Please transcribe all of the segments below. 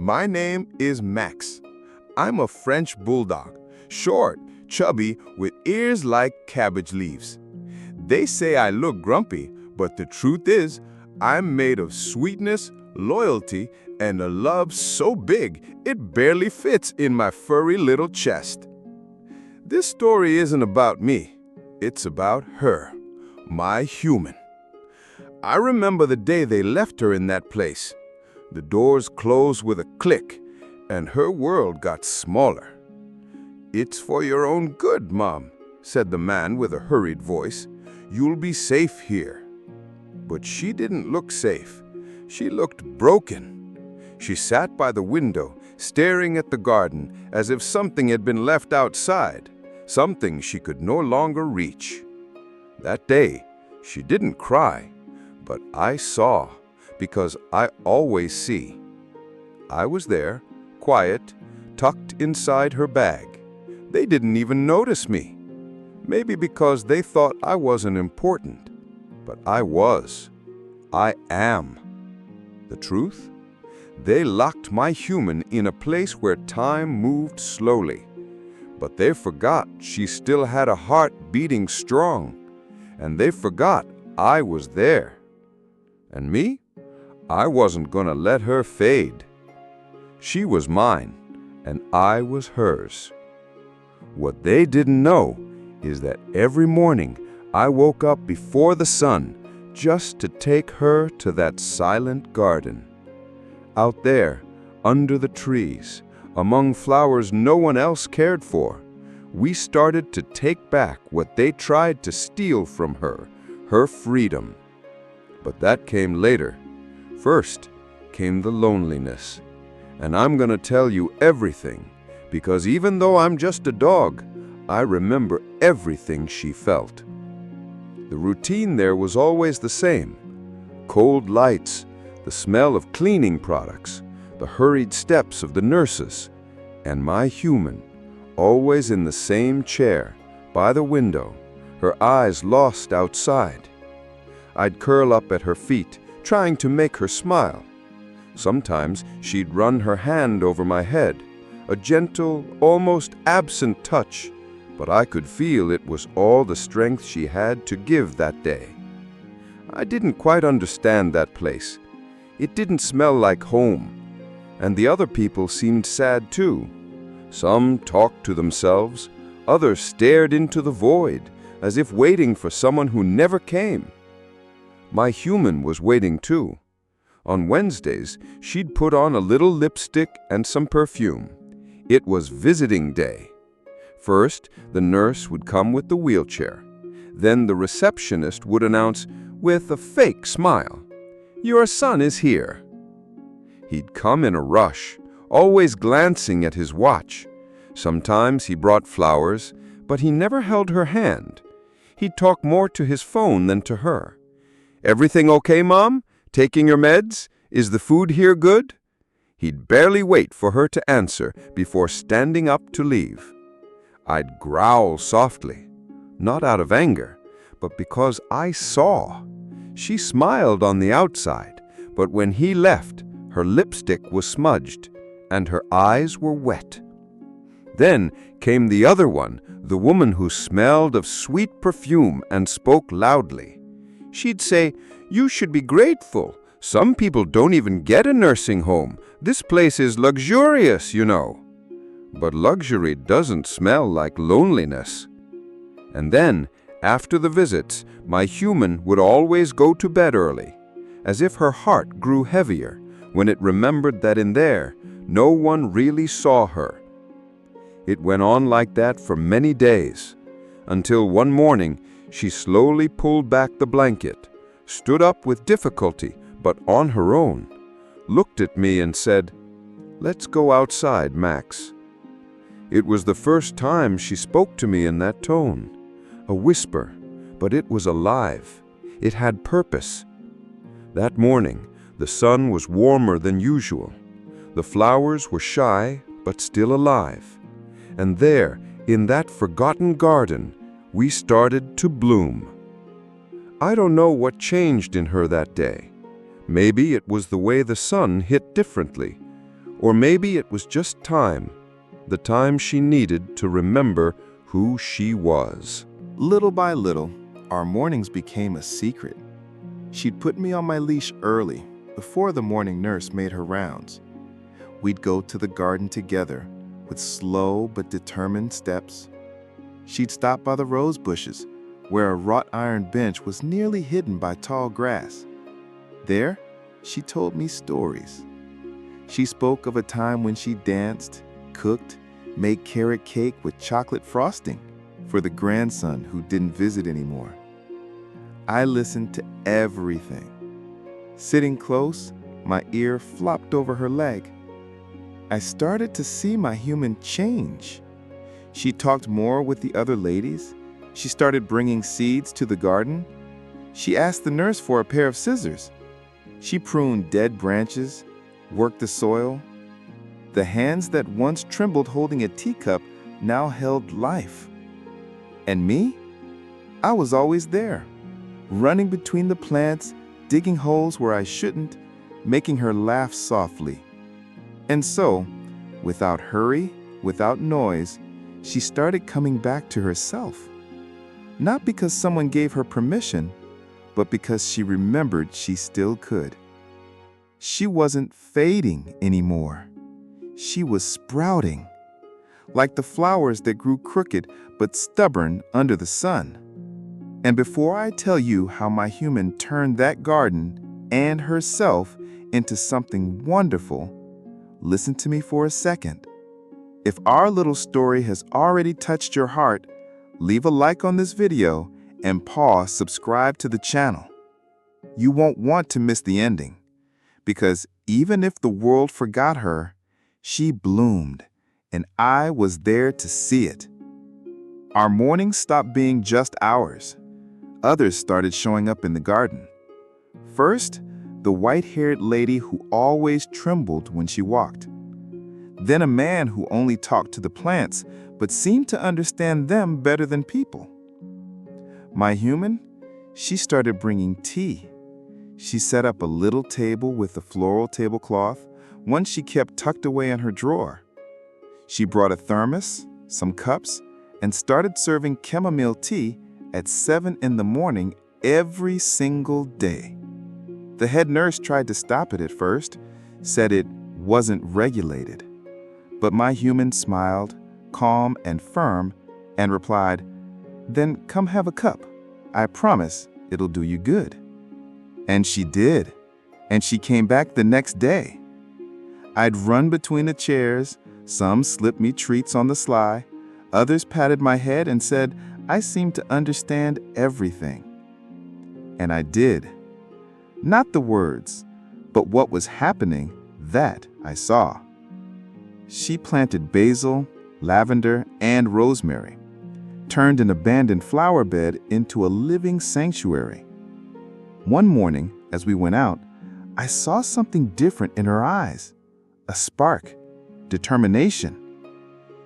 My name is Max. I'm a French Bulldog, short, chubby, with ears like cabbage leaves. They say I look grumpy, but the truth is, I'm made of sweetness, loyalty, and a love so big it barely fits in my furry little chest. This story isn't about me. It's about her, my human. I remember the day they left her in that place. The doors closed with a click, and her world got smaller. "It's for your own good, Mom," said the man with a hurried voice. "You'll be safe here." But she didn't look safe. She looked broken. She sat by the window, staring at the garden as if something had been left outside, something she could no longer reach. That day, she didn't cry, but I saw, because I always see. I was there, quiet, tucked inside her bag. They didn't even notice me. Maybe because they thought I wasn't important. But I was. I am. The truth? They locked my human in a place where time moved slowly. But they forgot she still had a heart beating strong. And they forgot I was there. And me? I wasn't gonna let her fade. She was mine, and I was hers. What they didn't know is that every morning I woke up before the sun just to take her to that silent garden. Out there, under the trees, among flowers no one else cared for, we started to take back what they tried to steal from her, her freedom. But that came later. First came the loneliness. And I'm gonna tell you everything, because even though I'm just a dog, I remember everything she felt. The routine there was always the same. Cold lights, the smell of cleaning products, the hurried steps of the nurses, and my human, always in the same chair, by the window, her eyes lost outside. I'd curl up at her feet, trying to make her smile. Sometimes she'd run her hand over my head, a gentle, almost absent touch, but I could feel it was all the strength she had to give that day. I didn't quite understand that place. It didn't smell like home, and the other people seemed sad too. Some talked to themselves, others stared into the void, as if waiting for someone who never came. My human was waiting too. On Wednesdays, she'd put on a little lipstick and some perfume. It was visiting day. First, the nurse would come with the wheelchair. Then the receptionist would announce, with a fake smile, "Your son is here." He'd come in a rush, always glancing at his watch. Sometimes he brought flowers, but he never held her hand. He'd talk more to his phone than to her. "Everything okay, Mom? Taking your meds? Is the food here good?" He'd barely wait for her to answer before standing up to leave. I'd growl softly, not out of anger, but because I saw. She smiled on the outside, but when he left, her lipstick was smudged, and her eyes were wet. Then came the other one, the woman who smelled of sweet perfume and spoke loudly. She'd say, "You should be grateful. Some people don't even get a nursing home. This place is luxurious, you know." But luxury doesn't smell like loneliness. And then, after the visits, my human would always go to bed early, as if her heart grew heavier when it remembered that in there, no one really saw her. It went on like that for many days, until one morning she slowly pulled back the blanket, stood up with difficulty, but on her own, looked at me and said, "Let's go outside, Max." It was the first time she spoke to me in that tone, a whisper, but it was alive. It had purpose. That morning, the sun was warmer than usual. The flowers were shy, but still alive. And there, in that forgotten garden, we started to bloom. I don't know what changed in her that day. Maybe it was the way the sun hit differently, Or maybe it was just time, the time she needed to remember who she was. Little by little, our mornings became a secret. She'd put me on my leash early, before the morning nurse made her rounds. We'd go to the garden together, with slow but determined steps. She'd stop by the rose bushes, where a wrought iron bench was nearly hidden by tall grass. There, she told me stories. She spoke of a time when she danced, cooked, made carrot cake with chocolate frosting for the grandson who didn't visit anymore. I listened to everything. Sitting close, my ear flopped over her leg. I started to see my human change. She talked more with the other ladies. She started bringing seeds to the garden. She asked the nurse for a pair of scissors. She pruned dead branches, worked the soil. The hands that once trembled holding a teacup now held life. And me? I was always there, running between the plants, digging holes where I shouldn't, making her laugh softly. And so, without hurry, without noise, she started coming back to herself. Not because someone gave her permission, but because she remembered she still could. She wasn't fading anymore. She was sprouting, like the flowers that grew crooked but stubborn under the sun. And before I tell you how my human turned that garden and herself into something wonderful, listen to me for a second. If our little story has already touched your heart, leave a like on this video and subscribe to the channel. You won't want to miss the ending, because even if the world forgot her, she bloomed, and I was there to see it. Our mornings stopped being just ours. Others started showing up in the garden. First, the white-haired lady who always trembled when she walked. Then a man who only talked to the plants, but seemed to understand them better than people. My human, she started bringing tea. She set up a little table with a floral tablecloth, one she kept tucked away in her drawer. She brought a thermos, some cups, and started serving chamomile tea at 7 in the morning every single day. The head nurse tried to stop it at first, said it wasn't regulated. But my human smiled, calm and firm, and replied, "Then come have a cup. I promise it'll do you good." And she did, and she came back the next day. I'd run between the chairs, some slipped me treats on the sly, others patted my head and said I seemed to understand everything. And I did. Not the words, but what was happening, that I saw. She planted basil, lavender, and rosemary, turned an abandoned flower bed into a living sanctuary. One morning, as we went out, I saw something different in her eyes, a spark, determination.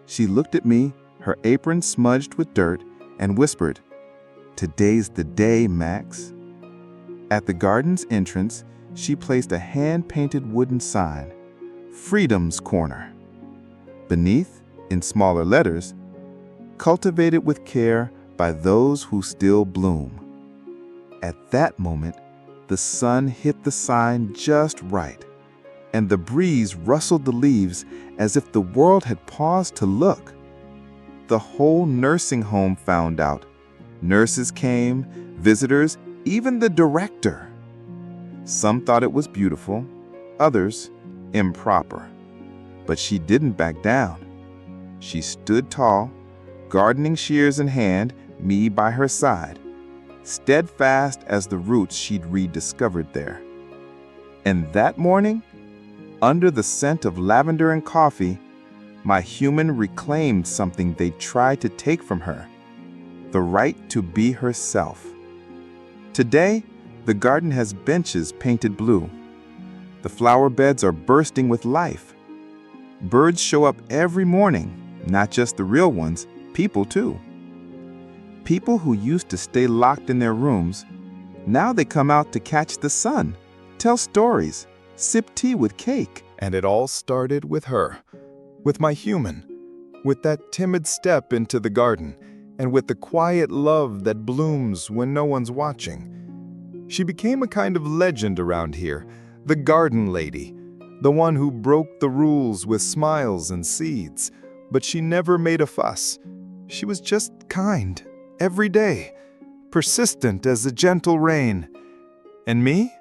She looked at me, her apron smudged with dirt, and whispered, "Today's the day, Max." At the garden's entrance, she placed a hand-painted wooden sign, "Freedom's Corner." Beneath, in smaller letters, "Cultivated with care by those who still bloom." At that moment, the sun hit the sign just right, and the breeze rustled the leaves as if the world had paused to look. The whole nursing home found out. Nurses came, visitors, even the director. Some thought it was beautiful, others improper. But she didn't back down. She stood tall, gardening shears in hand, me by her side, steadfast as the roots she'd rediscovered there. And that morning, under the scent of lavender and coffee, my human reclaimed something they tried to take from her, the right to be herself. Today, the garden has benches painted blue. The flower beds are bursting with life. Birds show up every morning, not just the real ones, people too. People who used to stay locked in their rooms, now they come out to catch the sun, tell stories, sip tea with cake, And it all started with her, with my human, with that timid step into the garden, and with the quiet love that blooms when no one's watching. She became a kind of legend around here, the garden lady, the one who broke the rules with smiles and seeds. But she never made a fuss. She was just kind, every day, persistent as a gentle rain. And me?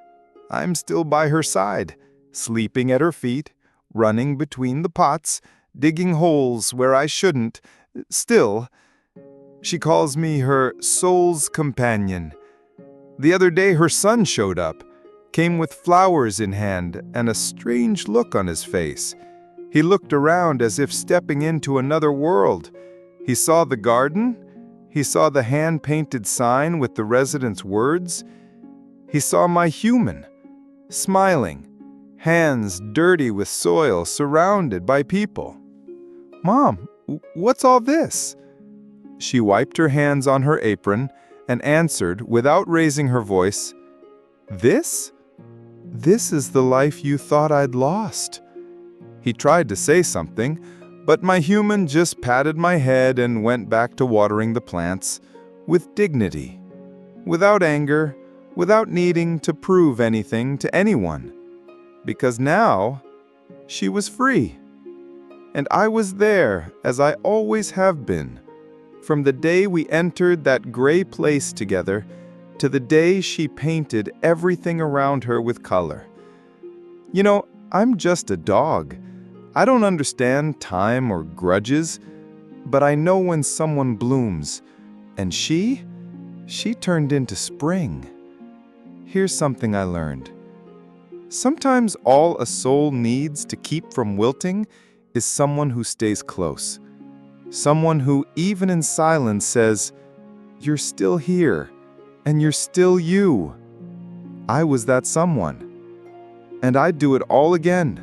I'm still by her side, sleeping at her feet, running between the pots, digging holes where I shouldn't. Still, she calls me her soul's companion. The other day her son showed up, came with flowers in hand and a strange look on his face. He looked around as if stepping into another world. He saw the garden. He saw the hand-painted sign with the residents' words. He saw my human, smiling, hands dirty with soil, surrounded by people. "Mom, what's all this?" She wiped her hands on her apron and answered without raising her voice, "This? This is the life you thought I'd lost." He tried to say something, but my human just patted my head and went back to watering the plants with dignity, without anger, without needing to prove anything to anyone. Because now, she was free. And I was there, as I always have been, from the day we entered that gray place together to the day she painted everything around her with color. You know, I'm just a dog. I don't understand time or grudges, but I know when someone blooms, and she turned into spring. Here's something I learned. Sometimes all a soul needs to keep from wilting is someone who stays close. Someone who, even in silence, says, "You're still here, and you're still you." I was that someone, and I'd do it all again.